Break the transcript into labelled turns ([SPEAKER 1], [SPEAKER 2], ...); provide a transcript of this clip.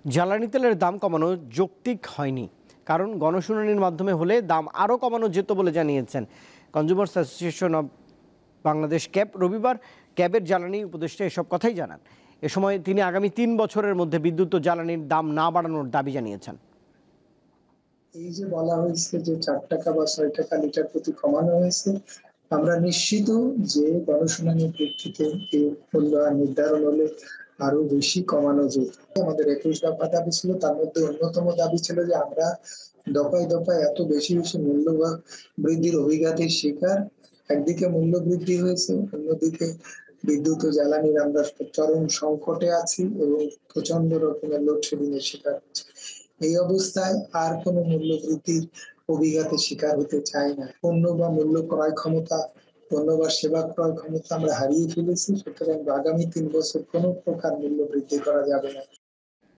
[SPEAKER 1] জ্বালানি তেলের দাম কমানো যৌক্তিক হয়নি, কারণ গণশুনানির মাধ্যমে হলে দাম আরও কমানো যেত বলে জানিয়েছেন consumers association of Bangladesh cab. রবিবার ক্যাবের জ্বালানি উপদেষ্টা এসব কথাই জানান। এ সময় তিনি আগামী ৩ বছরের মধ্যে বিদ্যুৎ ও জ্বালানির দাম না বাড়ানোর দাবি জানিয়েছেন।
[SPEAKER 2] এই যে বলা হয়েছে যে ৪ টাকা বা ৬ টাকা লিটার প্রতি কমানো হয়েছে, আমরা নিশ্চিত যে গণশুনানির প্রেক্ষিতে এই মূল্যায়ন নির্ধারণ হলে আরো বেশি কমানো যেত। আমাদের ২১ দফা দাবি ছিল, তার মধ্যে অন্যতম দাবি ছিল যে আমরা দফায় দফায় এত বেশি বেশি মূল্য বৃদ্ধির অভিঘাতের শিকার। একদিকে মূল্য বৃদ্ধি হয়েছে, অন্যদিকে বিদ্যুৎ ও জ্বালানির আমরা চরম সংকটে আছি এবং প্রচন্ড রকমের লোডশেডিং এর শিকার হচ্ছে। এই অবস্থায় আর কোনো মূল্য বৃদ্ধির অভিঘাতের শিকার হতে চাই না। পণ্য বা মূল্য ক্রয় ক্ষমতা, পণ্য বা সেবা ক্রয় ক্ষমতা আমরা হারিয়ে ফেলেছি। সুতরাং আগামী ৩ বছর কোনো প্রকার মূল্য বৃদ্ধি করা যাবে না।